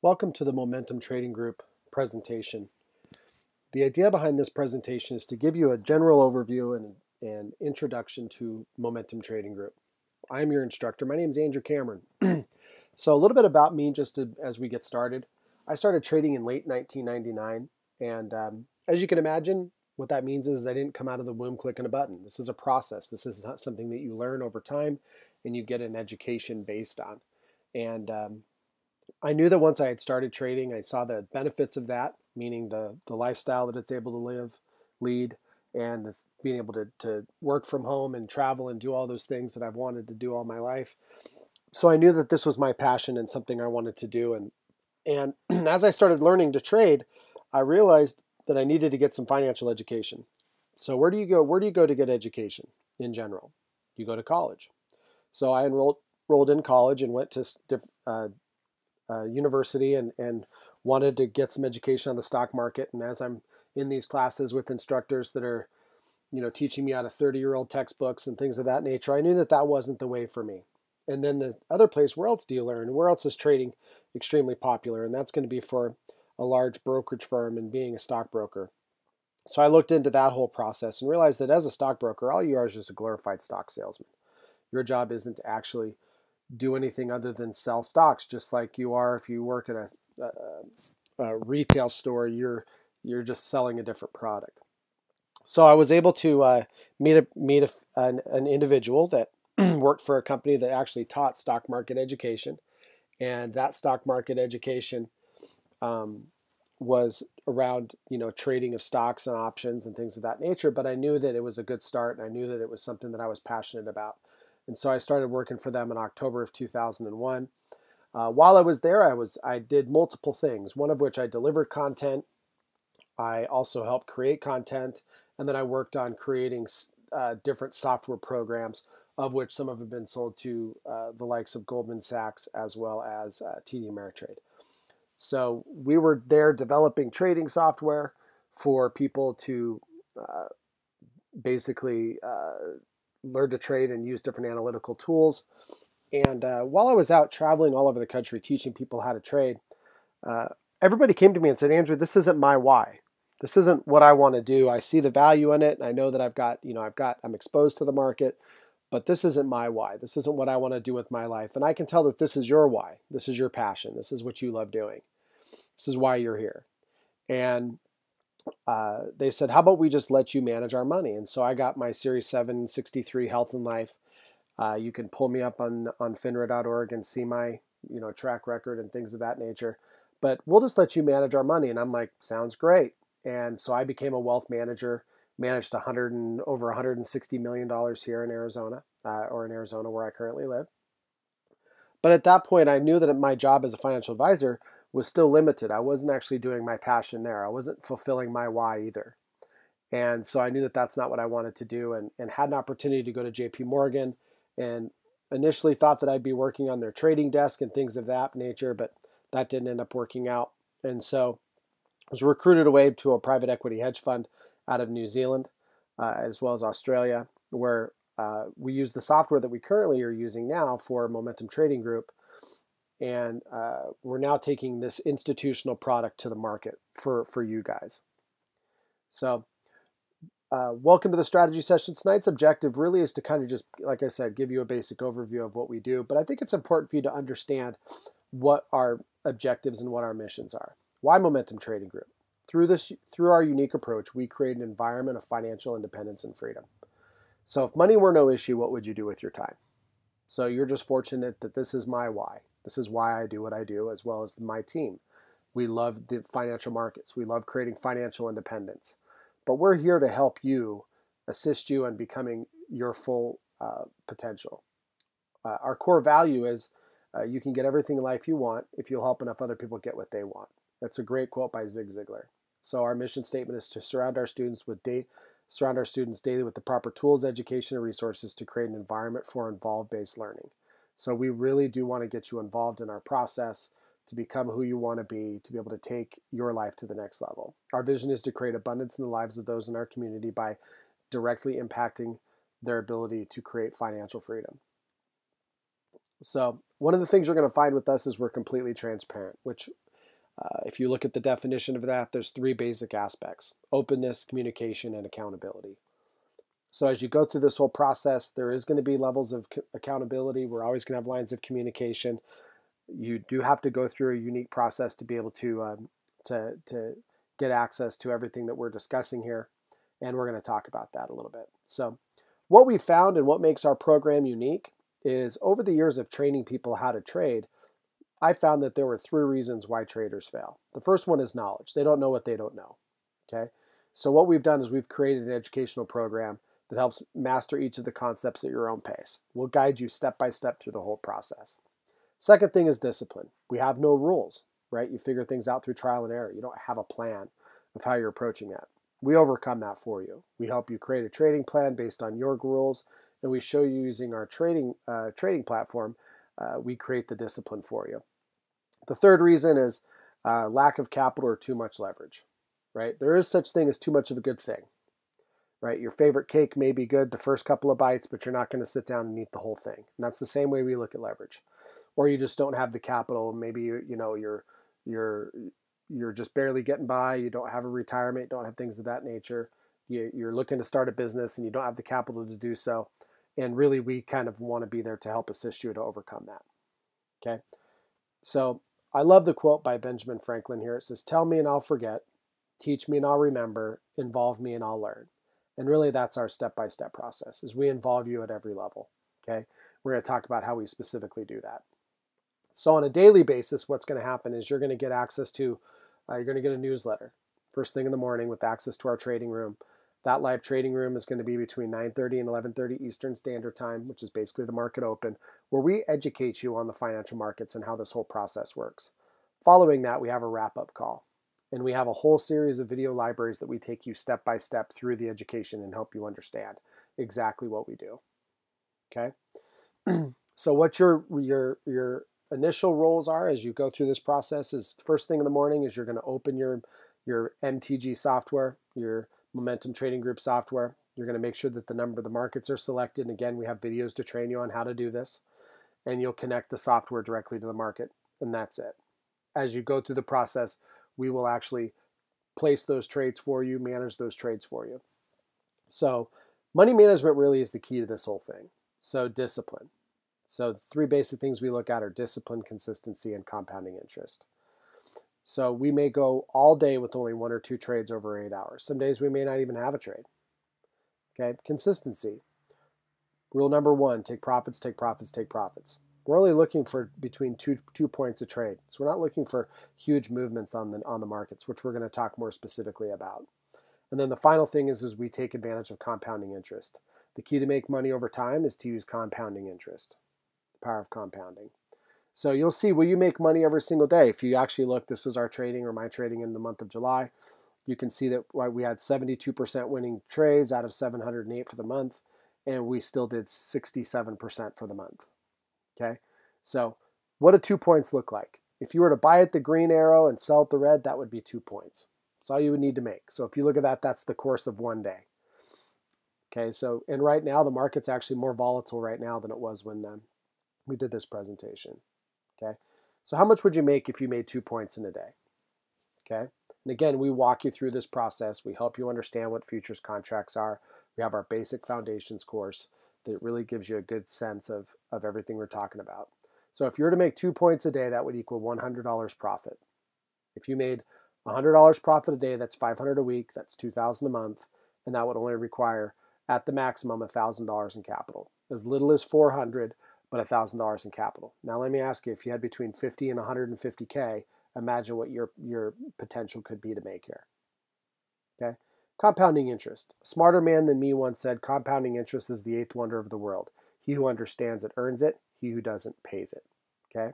Welcome to the Momentum Trading Group presentation. The idea behind this presentation is to give you a general overview and an introduction to Momentum Trading Group. I'm your instructor. My name is Andrew Cameron. So a little bit about me as we get started. I started trading in late 1999, and as you can imagine, what that means is I didn't come out of the womb clicking a button. This is a process. This is not something that you learn over time and you get an education based on. And I knew that once I had started trading, I saw the benefits of that, meaning the lifestyle that it's able to lead, and being able to work from home and travel and do all those things that I've wanted to do all my life. So I knew that this was my passion and something I wanted to do. And as I started learning to trade, I realized that I needed to get some financial education. So where do you go? Where do you go to get education in general? You go to college. So I enrolled in college and went to university and wanted to get some education on the stock market. And as I'm in these classes with instructors that are, teaching me out of 30-year-old textbooks and things of that nature, I knew that that wasn't the way for me. And then the other place, where else do you learn? Where else is trading extremely popular? And that's going to be for a large brokerage firm and being a stockbroker. So I looked into that whole process and realized that as a stockbroker, all you are is just a glorified stock salesman. Your job isn't to actually do anything other than sell stocks, just like you are if you work at a retail store. You're just selling a different product. So I was able to meet an individual that worked for a company that actually taught stock market education, and that stock market education was around trading of stocks and options and things of that nature. But I knew that it was a good start, and I knew that it was something that I was passionate about. And so I started working for them in October of 2001. While I was there, I did multiple things, one of which I delivered content. I also helped create content, and then I worked on creating different software programs, of which some have been sold to the likes of Goldman Sachs as well as TD Ameritrade. So we were there developing trading software for people to basically learn to trade and use different analytical tools. And while I was out traveling all over the country teaching people how to trade, everybody came to me and said, Andrew, this isn't my why. This isn't what I want to do. I see the value in it. And I know that I'm exposed to the market, but this isn't my why. This isn't what I want to do with my life. And I can tell that this is your why. This is your passion. This is what you love doing. This is why you're here. And they said, how about we just let you manage our money? And so I got my Series 763 Health and Life. You can pull me up on finra.org and see my track record and things of that nature. But we'll just let you manage our money. And I'm like, sounds great. And so I became a wealth manager, managed over $160 million here in Arizona, where I currently live. But at that point, I knew that my job as a financial advisor was still limited. I wasn't actually doing my passion there. I wasn't fulfilling my why either. And so I knew that that's not what I wanted to do, and had an opportunity to go to JP Morgan, and initially thought that I'd be working on their trading desk and things of that nature, but that didn't end up working out. And so I was recruited away to a private equity hedge fund out of New Zealand, as well as Australia, where we use the software that we currently are using now for Momentum Trading Group. And we're now taking this institutional product to the market for you guys. So welcome to the strategy session. Tonight's objective really is to kind of just, like I said, give you a basic overview of what we do. But I think it's important for you to understand what our objectives and what our missions are. Why Momentum Trading Group? Through our unique approach, we create an environment of financial independence and freedom. So if money were no issue, what would you do with your time? So you're just fortunate that this is my why. This is why I do what I do, as well as my team. We love the financial markets. We love creating financial independence. But we're here to help you, assist you in becoming your full potential. Our core value is you can get everything in life you want if you'll help enough other people get what they want. That's a great quote by Zig Ziglar. So our mission statement is to surround our students daily with the proper tools, education, and resources to create an environment for involved-based learning. So we really do want to get you involved in our process to become who you want to be able to take your life to the next level. Our vision is to create abundance in the lives of those in our community by directly impacting their ability to create financial freedom. So one of the things you're going to find with us is we're completely transparent, which If you look at the definition of that, there's three basic aspects: openness, communication, and accountability. So as you go through this whole process, there is going to be levels of accountability. We're always going to have lines of communication. You do have to go through a unique process to be able to get access to everything that we're discussing here, and we're going to talk about that a little bit. So what we found and what makes our program unique is, over the years of training people how to trade, I found that there were three reasons why traders fail. The first one is knowledge. They don't know what they don't know. Okay? So what we've done is we've created an educational program that helps master each of the concepts at your own pace. We'll guide you step by step through the whole process. Second thing is discipline. We have no rules, right? You figure things out through trial and error. You don't have a plan of how you're approaching that. We overcome that for you. We help you create a trading plan based on your rules, and we show you using our trading platform. We create the discipline for you. The third reason is lack of capital or too much leverage, right? There is such thing as too much of a good thing, right? Your favorite cake may be good the first couple of bites, but you're not going to sit down and eat the whole thing. And that's the same way we look at leverage. Or you just don't have the capital. Maybe you're just barely getting by. You don't have a retirement. You don't have things of that nature. You're looking to start a business and you don't have the capital to do so. And really, we kind of want to be there to help assist you to overcome that. Okay. So I love the quote by Benjamin Franklin here. It says, "Tell me and I'll forget. Teach me and I'll remember. Involve me and I'll learn." And really, that's our step-by-step process, is we involve you at every level. Okay. We're going to talk about how we specifically do that. So on a daily basis, what's going to happen is you're going to get access to, you're going to get a newsletter first thing in the morning with access to our trading room. That live trading room is going to be between 9:30 and 11:30 Eastern Standard Time, which is basically the market open, where we educate you on the financial markets and how this whole process works. Following that, we have a wrap-up call, and we have a whole series of video libraries that we take you step by step through the education and help you understand exactly what we do. Okay? So what your initial roles are as you go through this process is, first thing in the morning is you're going to open your MTG software, your Momentum Trading Group software. You're going to make sure that the number of the markets are selected. And again, we have videos to train you on how to do this. And you'll connect the software directly to the market. And that's it. As you go through the process, we will actually place those trades for you, manage those trades for you. So money management really is the key to this whole thing. So discipline. So the three basic things we look at are discipline, consistency, and compounding interest. So we may go all day with only 1 or 2 trades over 8 hours. Some days we may not even have a trade. Okay, consistency. Rule number 1, take profits, take profits, take profits. We're only looking for between two points a trade. So we're not looking for huge movements on the markets, which we're going to talk more specifically about. And then the final thing is we take advantage of compounding interest. The key to make money over time is to use compounding interest. Power of compounding. So you'll see, will you make money every single day? If you actually look, this was our trading or my trading in the month of July. You can see that we had 72% winning trades out of 708 for the month, and we still did 67% for the month. Okay, so what do 2 points look like? If you were to buy at the green arrow and sell at the red, that would be 2 points. That's all you would need to make. So if you look at that, that's the course of one day. Okay, so, and right now the market's actually more volatile right now than it was when we did this presentation. Okay, so how much would you make if you made 2 points in a day? Okay, and again, we walk you through this process. We help you understand what futures contracts are. We have our basic foundations course that really gives you a good sense of everything we're talking about. So if you were to make 2 points a day, that would equal $100 profit. If you made $100 profit a day, that's $500 a week, that's $2,000 a month, and that would only require, at the maximum, $1,000 in capital. As little as $400, but $1,000 in capital. Now let me ask you, if you had between 50 and 150K, imagine what your potential could be to make here. Okay? Compounding interest. A smarter man than me once said, compounding interest is the 8th wonder of the world. He who understands it earns it. He who doesn't pays it. Okay?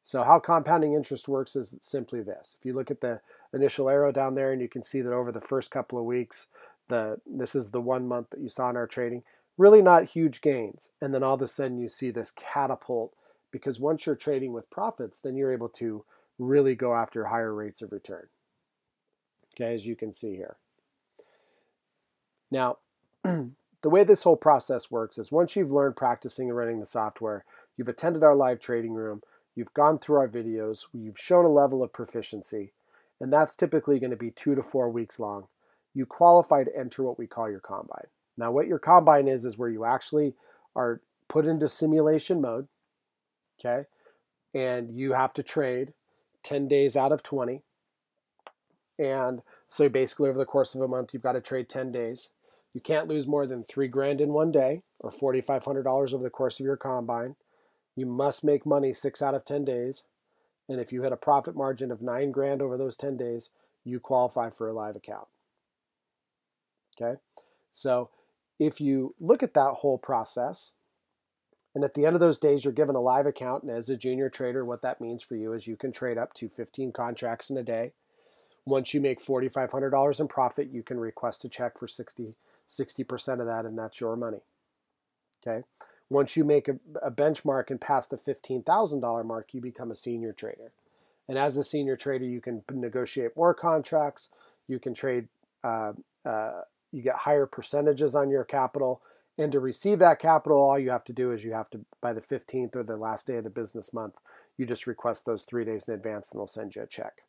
So how compounding interest works is simply this. If you look at the initial arrow down there, and you can see that over the first couple of weeks, this is the 1 month that you saw in our trading, really not huge gains. And then all of a sudden you see this catapult, because once you're trading with profits, then you're able to really go after higher rates of return. Okay, as you can see here. Now, the way this whole process works is once you've learned practicing and running the software, you've attended our live trading room, you've gone through our videos, you've shown a level of proficiency, and that's typically going to be 2 to 4 weeks long. You qualify to enter what we call your combine. Now, what your combine is where you actually are put into simulation mode, okay? And you have to trade 10 days out of 20. And so basically over the course of a month, you've got to trade 10 days. You can't lose more than $3,000 in one day or $4,500 over the course of your combine. You must make money 6 out of 10 days. And if you hit a profit margin of $9,000 over those 10 days, you qualify for a live account. Okay? So if you look at that whole process, and at the end of those days, you're given a live account, and as a junior trader, what that means for you is you can trade up to 15 contracts in a day. Once you make $4,500 in profit, you can request a check for 60% of that, and that's your money. Okay? Once you make a benchmark and pass the $15,000 mark, you become a senior trader. And as a senior trader, you can negotiate more contracts. You can trade, you get higher percentages on your capital. And to receive that capital, all you have to do is you have to, by the 15th or the last day of the business month, you just request those 3 days in advance and they'll send you a check.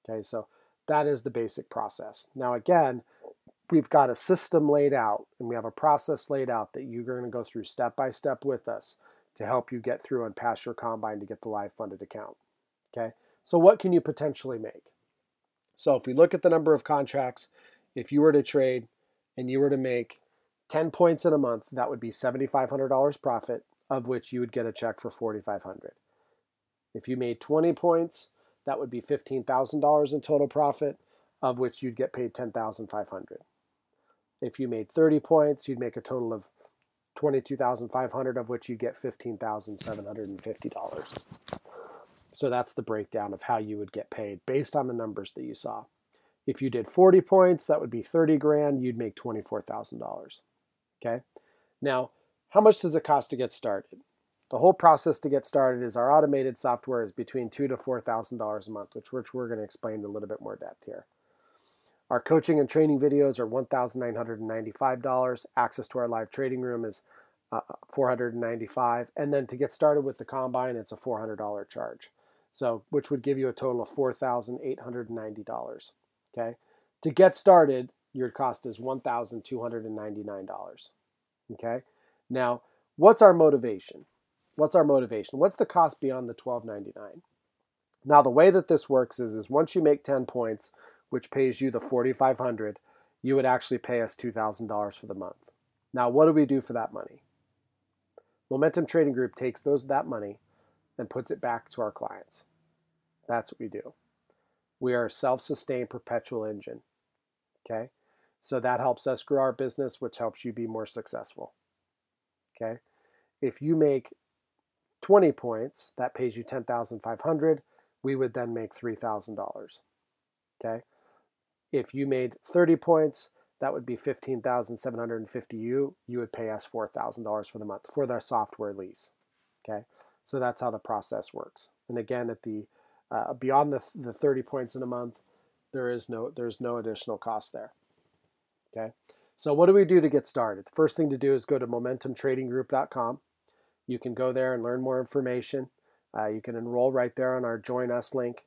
Okay, so that is the basic process. Now, again, we've got a system laid out and we have a process laid out that you're going to go through step by step with us to help you get through and pass your combine to get the live funded account. Okay, so what can you potentially make? So if we look at the number of contracts, if you were to trade and you were to make 10 points in a month, that would be $7,500 profit, of which you would get a check for $4,500. If you made 20 points, that would be $15,000 in total profit, of which you'd get paid $10,500. If you made 30 points, you'd make a total of $22,500, of which you get $15,750. So that's the breakdown of how you would get paid based on the numbers that you saw. If you did 40 points, that would be $30,000. You'd make $24,000. Okay. Now, how much does it cost to get started? The whole process to get started is our automated software is between $2,000 to $4,000 a month, which we're going to explain in a little bit more depth here. Our coaching and training videos are $1,995. Access to our live trading room is $495. And then to get started with the combine, it's a $400 charge. So, which would give you a total of $4,890. Okay. To get started, your cost is $1,299. Okay. Now, what's our motivation? What's our motivation? What's the cost beyond the $1,299? Now, the way that this works is once you make 10 points, which pays you the $4,500, you would actually pay us $2,000 for the month. Now, what do we do for that money? Momentum Trading Group takes that money and puts it back to our clients. That's what we do. We are a self-sustained perpetual engine. Okay? So that helps us grow our business, which helps you be more successful. Okay? If you make 20 points, that pays you $10,500. We would then make $3,000. Okay? If you made 30 points, that would be $15,750. You would pay us $4,000 for the month for their software lease. Okay? So that's how the process works. And again, at the beyond the 30 points in a month, there's no additional cost there. Okay? So what do we do to get started? The first thing to do is go to momentumtradinggroup.com. You can go there and learn more information. You can enroll right there on our Join Us link.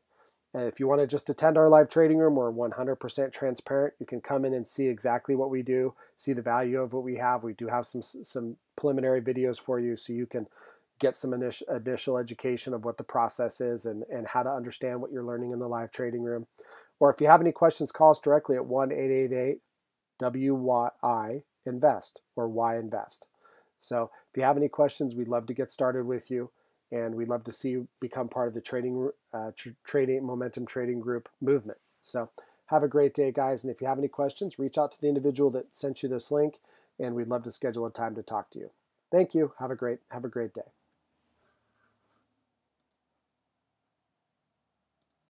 And if you want to just attend our live trading room, we're 100% transparent. You can come in and see exactly what we do, see the value of what we have. We do have some preliminary videos for you so you can get some initial education of what the process is and how to understand what you're learning in the live trading room. Or if you have any questions, call us directly at 1-888-WY-INVEST or Y-INVEST. So if you have any questions, we'd love to get started with you, and we'd love to see you become part of the Momentum Trading Group movement. So have a great day, guys, and if you have any questions, reach out to the individual that sent you this link, and we'd love to schedule a time to talk to you. Thank you. Have a great day.